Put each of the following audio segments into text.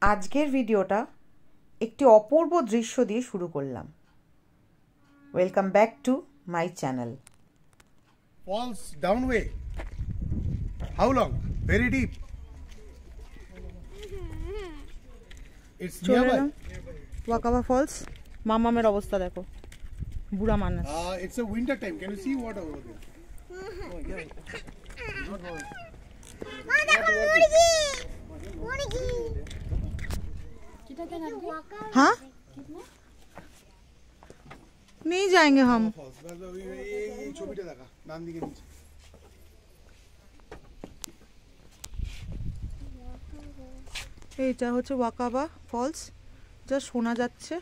আজকের ভিডিওটা একটি অপূর্ব দৃশ্য দিয়ে শুরু করলাম। Welcome back to my channel. Falls down way. How long? Very deep. It's nearby. Wakaba falls. মামামের অবস্থা দেখো, বুড়া মানুষ। It's a winter time. Can you see water over there? हाँ, नहीं जाएंगे हम। ছবিটা দেখা ডান দিকে নিচে। এইটা হচ্ছে ওয়াকাবা ফলস, যা শোনা যাচ্ছে।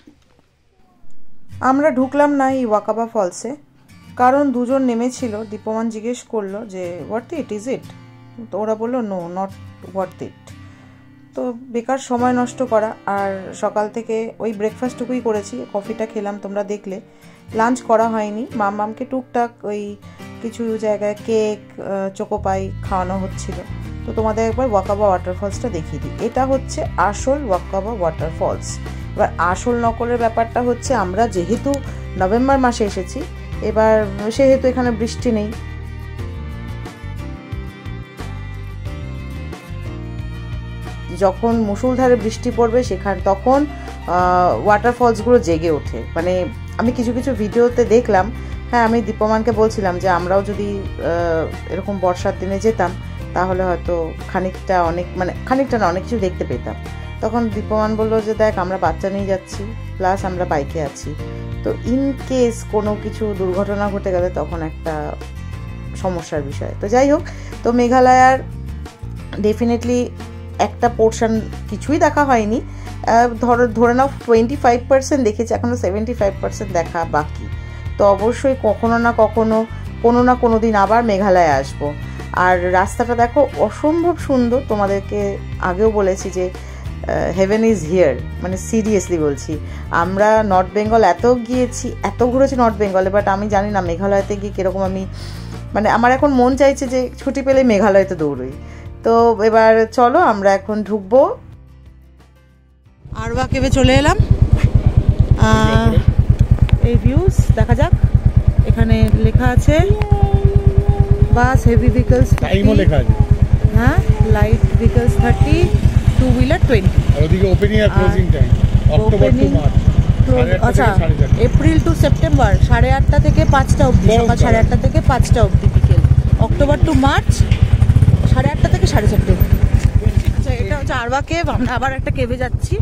আমরা ঢুকলাম না এই ওয়াকাবা ফলসে, কারণ দুজন নেমেছিল। দীপমান জিজ্ঞেস করলো যে হোয়াট ইট ইজ ইট, তো ওরা বললো নো নট হোয়াট ইট। তো বেকার সময় নষ্ট করা, আর সকাল থেকে ওই ব্রেকফাস্টটুকুই করেছি, কফিটা খেলাম তোমরা দেখলে। লাঞ্চ করা হয়নি। মামকে টুকটাক ওই কিছু জায়গায় কেক চোকোপাই খাওয়ানো হচ্ছিল। তো তোমাদের একবার ওয়াকাবা ওয়াটারফলসটা দেখিয়ে দিই। এটা হচ্ছে আসল ওয়াকাবা ওয়াটারফলস। এবার আসল নকলের ব্যাপারটা হচ্ছে, আমরা যেহেতু নভেম্বর মাসে এসেছি, এবার সেহেতু এখানে বৃষ্টি নেই। যখন মুষলধারে বৃষ্টি পড়বে তখন ওয়াটারফলসগুলো জেগে ওঠে। মানে আমি কিছু কিছু ভিডিওতে দেখলাম। হ্যাঁ, আমি দীপমানকে বলছিলাম যে আমরাও যদি এরকম বর্ষার দিনে যেতাম তাহলে হয়তো খানিকটা না, অনেক কিছু দেখতে পেতাম। তখন দীপমান বললো যে দেখ, আমরা বাচ্চা নিয়ে যাচ্ছি, প্লাস আমরা বাইকে আছি, তো ইন কেস কোনো কিছু দুর্ঘটনা ঘটে গেলে তখন একটা সমস্যার বিষয়। তো যাই হোক, তো মেঘালয়ার ডেফিনেটলি একটা পোর্শন কিছুই দেখা হয়নি। ধরে নাও 25% দেখেছি, এখনও 75% দেখা বাকি। তো অবশ্যই কখনো না কোনো দিন আবার মেঘালয়ে আসবো। আর রাস্তাটা দেখো, অসম্ভব সুন্দর। তোমাদেরকে আগেও বলেছি যে হেভেন ইজ হিয়ার, মানে সিরিয়াসলি বলছি। আমরা নর্থ বেঙ্গল এত গিয়েছি, এত ঘুরেছি নর্থ বেঙ্গলে, বাট আমি জানি না মেঘালয়তে গিয়ে কীরকম আমি, মানে আমার এখন মন চাইছে যে ছুটি পেলে মেঘালয়তে দৌড়ই। তো এবার চলো আমরা এখন ঢুকবো। আরওয়া কেভে চলে এলাম। এই ভিউজ দেখা যাক। এখানে লেখা আছে বাস হেভি ভেহিকলস, টাইমও লেখা আছে। হ্যাঁ, লাইট ভেহিকলস 30, টু হুইলার 20। আর ওদিকে ওপেনিং আর closing time October to March. আচ্ছা, এপ্রিল টু সেপ্টেম্বর 8:30 থেকে 5টা অবধি, সকাল 8:30 থেকে 5টা অবধি বিকেল। অক্টোবর টু মার্চ 8:30 থেকে 4:30 অবধি। আচ্ছা, এটা হচ্ছে আরওয়া কেভ। আমরা আবার একটা কেভে যাচ্ছি।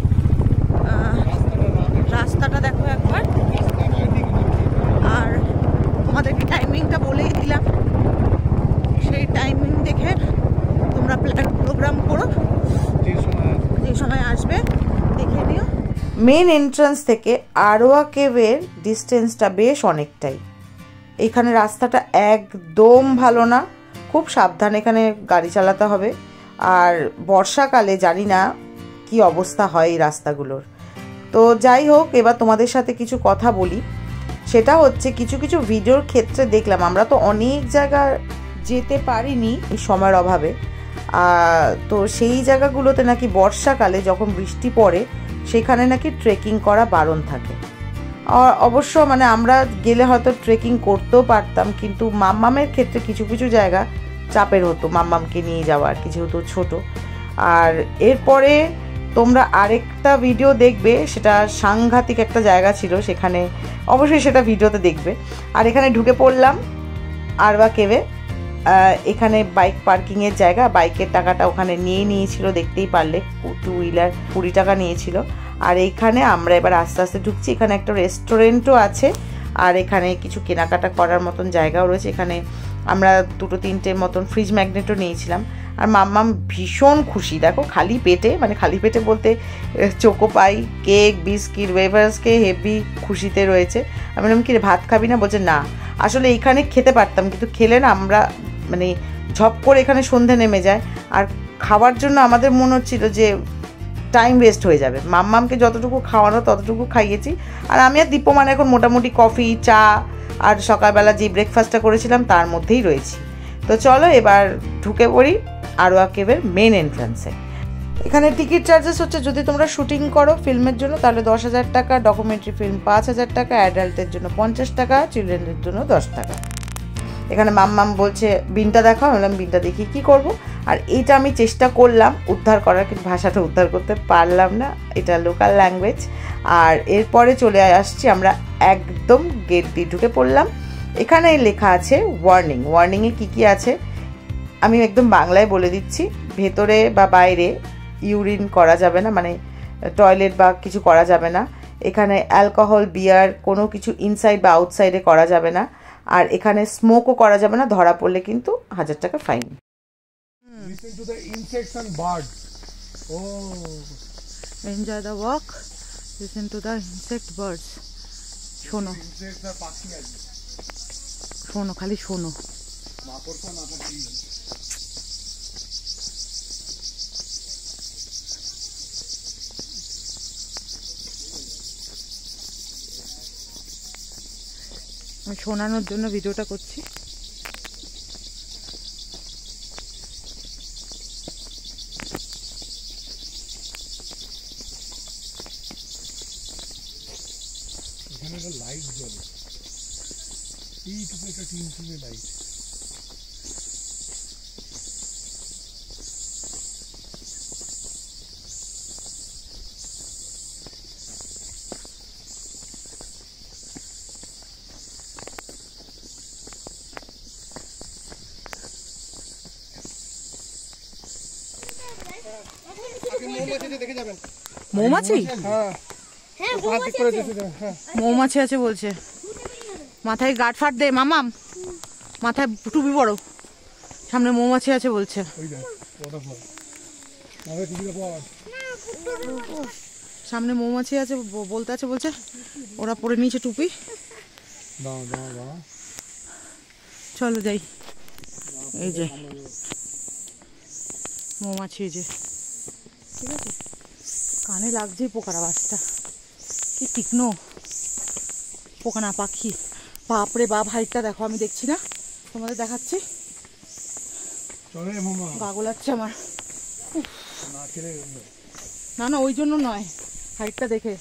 রাস্তাটা দেখো একবার। আর তোমাদেরকে টাইমিংটা বলেই দিলাম, সেই টাইমিং দেখে তোমরা প্রোগ্রাম করো, যে সময় আসবে দেখে নিও। মেন এন্ট্রান্স থেকে আরওয়া কেভের ডিস্টেন্সটা বেশ অনেকটাই। এখানে রাস্তাটা একদম ভালো না, খুব সাবধানে এখানে গাড়ি চালাতে হবে। আর বর্ষাকালে জানি না কি অবস্থা হয় এই রাস্তাগুলোর। তো যাই হোক, এবার তোমাদের সাথে কিছু কথা বলি। সেটা হচ্ছে, কিছু কিছু ভিডিওর ক্ষেত্রে দেখলাম, আমরা তো অনেক জায়গা যেতে পারিনি এই সময়ের অভাবে। তো সেই জায়গাগুলোতে নাকি বর্ষাকালে যখন বৃষ্টি পড়ে সেখানে নাকি ট্রেকিং করা বারণ থাকে। অবশ্য মানে আমরা গেলে হয়তো ট্রেকিং করতেও পারতাম, কিন্তু মাম্মামের ক্ষেত্রে কিছু কিছু জায়গা চাপের হতো মাম্মামকে নিয়ে যাওয়ার, কি যেহেতু ছোট। আর এরপরে তোমরা আরেকটা ভিডিও দেখবে, সেটা সাংঘাতিক একটা জায়গা ছিল, সেখানে অবশ্যই সেটা ভিডিওতে দেখবে। আর এখানে ঢুকে পড়লাম আরওয়া কেভে। এখানে বাইক পার্কিংয়ের জায়গা, বাইকের টাকাটা ওখানে নিয়েছিল, দেখতেই পারলে। টু হুইলার 20 টাকা নিয়েছিল। আর এইখানে আমরা এবার আস্তে আস্তে ঢুকছি। এখানে একটা রেস্টুরেন্টও আছে, আর এখানে কিছু কেনাকাটা করার মতন জায়গাও রয়েছে। এখানে আমরা 2-3টে মতন ফ্রিজ ম্যাগনেটও নিয়েছিলাম। আর মাম্মাম ভীষণ খুশি, দেখো, খালি পেটে, মানে খালি পেটে বলতে চোকোপাই, কেক, বিস্কিট, ওয়েভার্সকে হেভি খুশিতে রয়েছে। আমি বললাম, কি রে, ভাত খাবি না? বলছে না। আসলে এইখানে খেতে পারতাম, কিন্তু খেলে না আমরা মানে ঝপ করে এখানে সন্ধে নেমে যায়, আর খাওয়ার জন্য আমাদের মনে হচ্ছিল যে টাইম ওয়েস্ট হয়ে যাবে। মাম্মামকে যতটুকু খাওয়ানো ততটুকু খাইয়েছি। আর আমি আর দীপমান এখন মোটামুটি কফি, চা আর সকালবেলা যে ব্রেকফাস্টটা করেছিলাম তার মধ্যেই রয়েছি। তো চলো এবার ঢুকে পড়ি আরওয়া কেভের মেন এন্ট্রান্সে। এখানে টিকিট চার্জেস হচ্ছে, যদি তোমরা শুটিং করো ফিল্মের জন্য তাহলে 10,000 টাকা, ডকুমেন্টারি ফিল্ম 5,000 টাকা, অ্যাডাল্টের জন্য 50 টাকা, চিলড্রেনের জন্য 10 টাকা। এখানে মাম্মাম বলছে বিনটা দেখাও, বললাম বিনটা দেখি কী করবো। আর এইটা আমি চেষ্টা করলাম উদ্ধার করার, কিন্তু ভাষাটা উদ্ধার করতে পারলাম না, এটা লোকাল ল্যাঙ্গুয়েজ। আর এরপরে চলে আসছি আমরা একদম গেট দিয়ে ঢুকে পড়লাম। এখানে লেখা আছে ওয়ার্নিং। ওয়ার্নিংয়ে কী কী আছে আমি একদম বাংলায় বলে দিচ্ছি। ভেতরে বা বাইরে ইউরিন করা যাবে না, মানে টয়লেট বা কিছু করা যাবে না। এখানে অ্যালকোহল, বিয়ার কোনো কিছু ইনসাইড বা আউটসাইডে করা যাবে না। আর এখানে স্মোকও করা যাবে না, ধরা পড়লে কিন্তু 1000 টাকা fine. Listen to the insects and birds. Enjoy the walk, listen to the insect birds. শোনো, Insects আর পাখি আছে। শোনো, খালি শোনো। মাকড়সা না থাকলেই হলো। আমি শোনানোর জন্য ভিডিওটা করছি। এখানে একটা লাইট জ্বলে, এইটুকু একটা টিনটিনে লাইট। মৌমাছি? হ্যাঁ, মৌমাছি আছে বলছে। মাথায় গাঁট ফাট দে মামাম, মাথায় টুপি বড়, সামনে মৌমাছি আছে বলছে। সামনে মৌমাছি আছে বলতে আছে বলছে, ওরা পরে নিয়েছে টুপি। চলো যাই। এই যে মৌমাছি, এই যে ঠিক আছে, কানে লাগছে পোকার আওয়াজটা, কি তীক্ষ্ণ পোকা না পাখি। বাপরে বাপ, হাইটটা দেখো, আমি দেখছি না, তোমাদের দেখাচ্ছি। গা গোলাচ্ছে আমার। না না, ওই জন্য নয়, হাইটটা দেখে।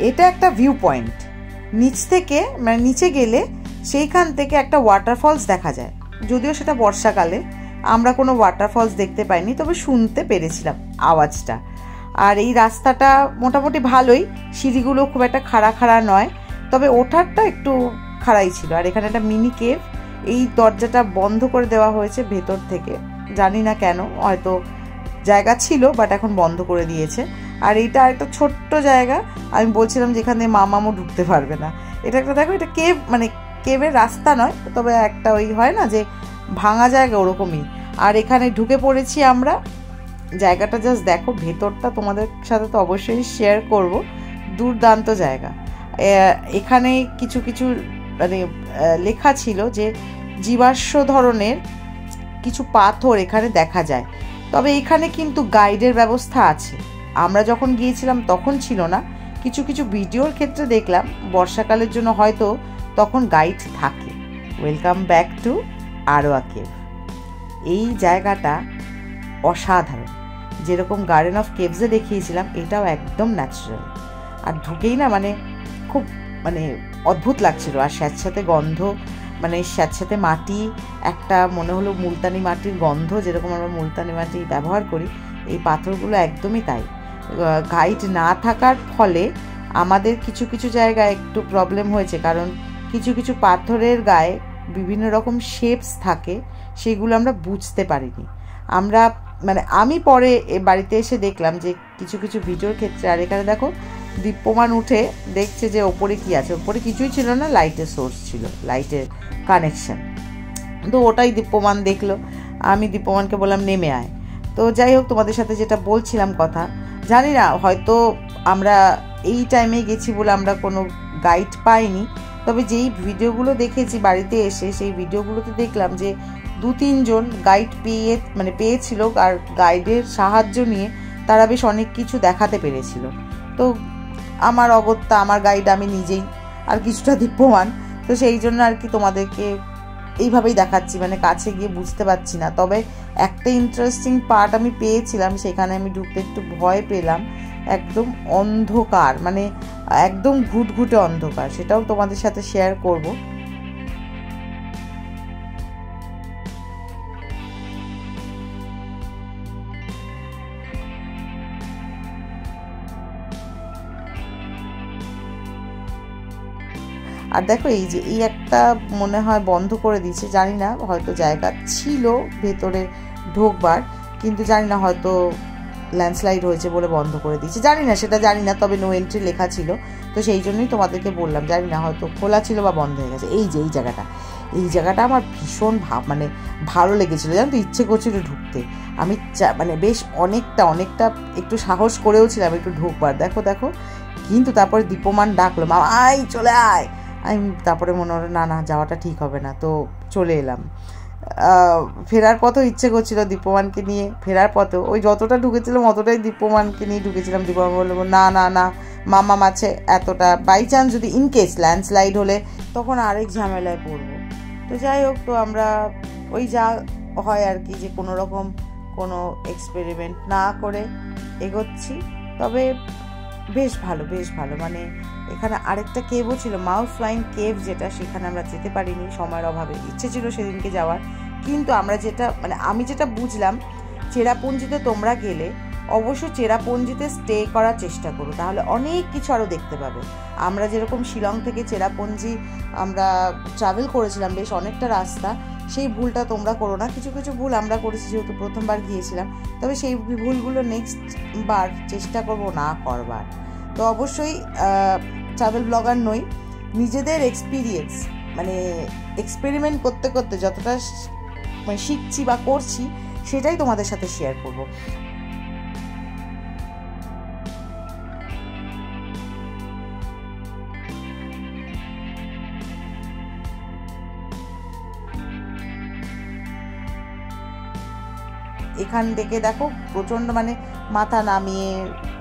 এটা একটা ভিউ পয়েন্ট, নিচ থেকে মানে নিচে গেলে সেইখান থেকে একটা ওয়াটারফলস দেখা যায়। যদিও সেটা বর্ষাকালে, আমরা কোনো ওয়াটারফলস দেখতে পাইনি, তবে শুনতে পেরেছিলাম আওয়াজটা। আর এই রাস্তাটা মোটামুটি ভালোই, সিঁড়িগুলো খুব একটা খাড়া খাড়া নয়, তবে ওঠারটা একটু খাড়াই ছিল। আর এখানে একটা মিনি কেভ, এই দরজাটা বন্ধ করে দেওয়া হয়েছে ভেতর থেকে, জানি না কেন, হয়তো জায়গা ছিল বাট এখন বন্ধ করে দিয়েছে। আর এইটা একটা ছোট্ট জায়গা, আমি বলছিলাম যেখানে মামামও ঢুকতে পারবে না। এটা একটা দেখো, এটা কেভ, মানে কেভের রাস্তা নয়, তবে একটা ওই হয় না যে ভাঙা জায়গা, ওরকমই। আর এখানে ঢুকে পড়েছি আমরা। জায়গাটা জাস্ট দেখো, ভেতরটা তোমাদের সাথে তো অবশ্যই শেয়ার করব, দুর্দান্ত জায়গা। এখানে কিছু কিছু মানে লেখা ছিল যে জীবাশ্ম ধরনের কিছু পাথর এখানে দেখা যায়, তবে এখানে কিন্তু গাইডের ব্যবস্থা আছে। আমরা যখন গিয়েছিলাম তখন ছিল না, কিছু কিছু ভিডিওর ক্ষেত্রে দেখলাম বর্ষাকালের জন্য হয়তো তখন গাইড থাকে। Welcome back to Arwah cave. এই জায়গাটা অসাধারণ, যেরকম গার্ডেন অফ কেভসে দেখিয়েছিলাম, এটাও একদম ন্যাচারাল। আর ঢুকেই না মানে খুব মানে অদ্ভুত লাগছিল। আর স্যাঁতস্যাঁতে গন্ধ, মানে স্যাঁতস্যাঁতে মাটি, একটা মনে হলো মুলতানি মাটির গন্ধ, যেরকম আমরা মুলতানি মাটি ব্যবহার করি, এই পাথরগুলো একদমই তাই। গাইড না থাকার ফলে আমাদের কিছু কিছু জায়গায় একটু প্রবলেম হয়েছে, কারণ কিছু কিছু পাথরের গায়ে বিভিন্ন রকম শেপস থাকে, সেগুলো আমরা বুঝতে পারিনি। আমরা মানে আমি পরে বাড়িতে এসে দেখলাম যে কিছু কিছু ভিডিওর ক্ষেত্রে। আর এখানে দেখো দীপ্যমান উঠে দেখছে যে ওপরে কি আছে, ওপরে কিছুই ছিল না, লাইটের সোর্স ছিল, লাইটের কানেকশন। তো ওটাই দীপ্যমান দেখলো, আমি দীপ্যমানকে বললাম নেমে আয়। তো যাই হোক, তোমাদের সাথে যেটা বলছিলাম কথা, জানি না হয়তো আমরা এই টাইমে গেছি বলে আমরা কোনো গাইড পাইনি, তবে যেই ভিডিওগুলো দেখেছি বাড়িতে এসে, সেই ভিডিওগুলোতে দেখলাম যে 2-3 জন গাইড পেয়েছিল, আর গাইডের সাহায্য নিয়ে তারা বেশ অনেক কিছু দেখাতে পেরেছিল। তো আমার অগত্যা, আমার গাইড আমি নিজেই। আর কিছুটা দীপ্যমান। তো সেই জন্য আর কি তোমাদেরকে এইভাবেই দেখাচ্ছি, মানে কাছে গিয়ে বুঝতে পারছি না। তবে একটা ইন্টারেস্টিং পার্ট আমি পেয়েছিলাম, সেখানে আমি ঢুকতে একটু ভয় পেলাম। একদম অন্ধকার, মানে একদম ঘুটঘুটে অন্ধকার, সেটাও তোমাদের সাথে শেয়ার করব। আর দেখো এই যে এই একটা মনে হয় বন্ধ করে দিয়েছে, জানি না, হয়তো জায়গা ছিল ভেতরে ঢোকবার, কিন্তু জানি না হয়তো ল্যান্ডস্লাইড হয়েছে বলে বন্ধ করে দিয়েছে, জানি না, সেটা জানি না। তবে নো এন্ট্রি লেখা ছিল, তো সেই জন্যই তোমাদেরকে বললাম, জানি না হয়তো খোলা ছিল বা বন্ধ হয়ে গেছে। এই যে এই জায়গাটা আমার ভীষণ মানে ভালো লেগেছিলো, জানো তো, ইচ্ছে করছিল ঢুকতে। আমি মানে বেশ অনেকটা একটু সাহস করেও ছিলাম একটু ঢুকবার। দেখো কিন্তু তারপরে দীপ্যমান ডাকলো, মা আয় চলে আয়। আমি তারপরে মনে হলো না যাওয়াটা ঠিক হবে না, তো চলে এলাম। ফেরার পথেও ইচ্ছে করছিল দীপ্যমানকে নিয়ে, ফেরার পথেও ওই যতটা ঢুকেছিলাম অতটাই দীপ্যমানকে নিয়ে ঢুকেছিলাম। দীপ্যমান বললো না মামা মাছে এতটা, বাই চান্স যদি ইনকেস ল্যান্ডস্লাইড হলে তখন আরেক ঝামেলায় পড়বো। তো যাই হোক, তো আমরা ওই যা হয় আর কি, যে কোনো রকম কোনো এক্সপেরিমেন্ট না করে এগোচ্ছি। তবে বেশ ভালো, মানে এখানে আরেকটা কেভও ছিল, মাউস ওয়াইন কেভ, যেটা সেখানে আমরা যেতে পারিনি সময়ের অভাবে। ইচ্ছে ছিল সেদিনকে যাওয়ার, কিন্তু আমরা আমি যেটা বুঝলাম, চেরাপুঞ্জিতে তোমরা গেলে অবশ্যই চেরাপুঞ্জিতে স্টে করার চেষ্টা করো, তাহলে অনেক কিছু আরও দেখতে পাবে। আমরা যেরকম শিলং থেকে চেরাপুঞ্জি আমরা ট্রাভেল করেছিলাম বেশ অনেকটা রাস্তা, সেই ভুলটা তোমরা করো না। কিছু ভুল আমরা করেছি যেহেতু প্রথমবার গিয়েছিলাম, তবে সেই ভুলগুলো নেক্সট বার চেষ্টা করবো না করবার। তো অবশ্যই ট্রাভেল ব্লগার নই, নিজেদের এক্সপিরিয়েন্স মানে এক্সপেরিমেন্ট করতে যতটা মানে শিখছি বা করছি, সেটাই তোমাদের সাথে শেয়ার করব। এখান থেকে দেখো প্রচণ্ড মানে মাথা নামিয়ে,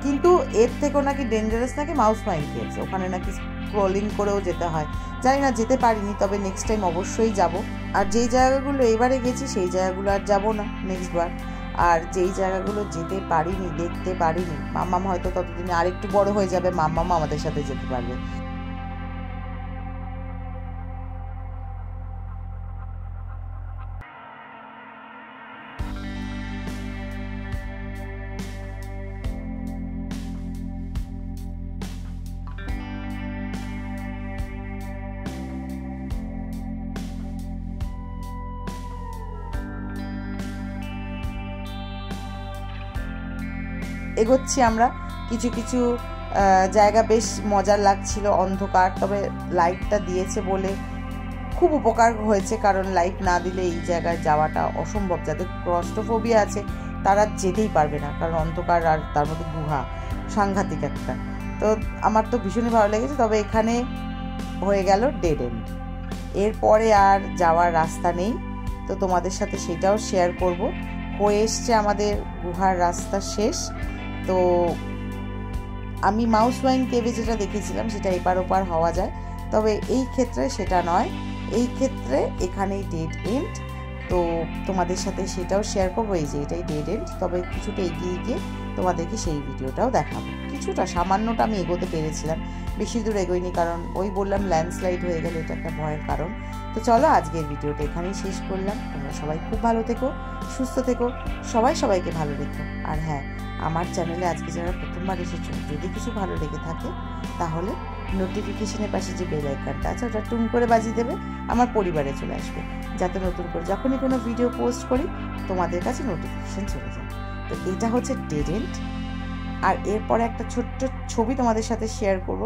কিন্তু এর থেকেও নাকি ডেঞ্জারাস নাকি মাউস ওয়াইন কেভস, ওখানে নাকি স্ক্রলিং করেও যেতে হয়। জানি না, যেতে পারিনি, তবে নেক্সট টাইম অবশ্যই যাব। আর যেই জায়গাগুলো এবারে গেছি সেই জায়গাগুলো আর যাবো না নেক্সট বার। আর যেই জায়গাগুলো যেতে পারিনি, দেখতে পারিনি, মাম্মাম হয়তো ততদিনে আরেকটু বড় হয়ে যাবে, মাম্মাম আমাদের সাথে যেতে পারবে। এগোচ্ছি আমরা, কিছু জায়গা বেশ মজার লাগছিল, অন্ধকার, তবে লাইটটা দিয়েছে বলে খুব উপকার হয়েছে, কারণ লাইট না দিলে এই জায়গায় যাওয়াটা অসম্ভব। যাদের ক্লস্ট্রোফোবিয়া আছে তারা যেতেই পারবে না, কারণ অন্ধকার, আর তার মধ্যে গুহা, সাংঘাতিক একটা। তো আমার তো ভীষণই ভালো লেগেছে। তবে এখানে হয়ে গেল ডেড এন্ড, এরপরে আর যাওয়ার রাস্তা নেই, তো তোমাদের সাথে সেটাও শেয়ার করব। হয়ে এসছে আমাদের গুহার রাস্তা শেষ। তো আমি মাউস ওয়াইন কেভে যেটা দেখেছিলাম সেটা এপার ওপার হওয়া যায়, তবে এই ক্ষেত্রে সেটা নয়, এই ক্ষেত্রে এখানেই ডেড এন্ড। তো তোমাদের সাথে সেটাও শেয়ার করবো, এই যে এটাই ডেড এন্ড। তবে কিছুটা এগিয়ে গিয়ে তোমাদেরকে সেই ভিডিওটাও দেখাবো। কিছুটা সামান্যটা আমি এগোতে পেরেছিলাম, বেশি দূর এগোইনি, কারণ ওই বললাম ল্যান্ডস্লাইড হয়ে গেলে এটা একটা ভয়ের কারণ। তো চলো আজকের ভিডিওটা এখানেই শেষ করলাম। তোমরা সবাই খুব ভালো থেকো, সুস্থ থেকো, সবাইকে ভালো রেখো। আর হ্যাঁ, আমার চ্যানেলে আজকে যারা প্রথমবার এসেছো, যদি কিছু ভালো লেগে থাকে তাহলে নোটিফিকেশনের পাশে যে বেল আইকনটা আছে ওটা টুম করে বাজিয়ে দেবে, আমার পরিবারে চলে আসবে, যাতে নতুন করে যখনই কোনো ভিডিও পোস্ট করি তোমাদের কাছে নোটিফিকেশন চলে যায়। তো এটা হচ্ছে ডেড এন্ড। আর এরপরে একটা ছোট্ট ছবি তোমাদের সাথে শেয়ার করব,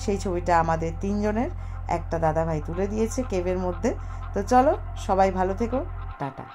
সেই ছবিটা আমাদের তিনজনের একটা দাদা ভাই তুলে দিয়েছে কেভের মধ্যে। তো চলো সবাই ভালো থেকো, টাটা।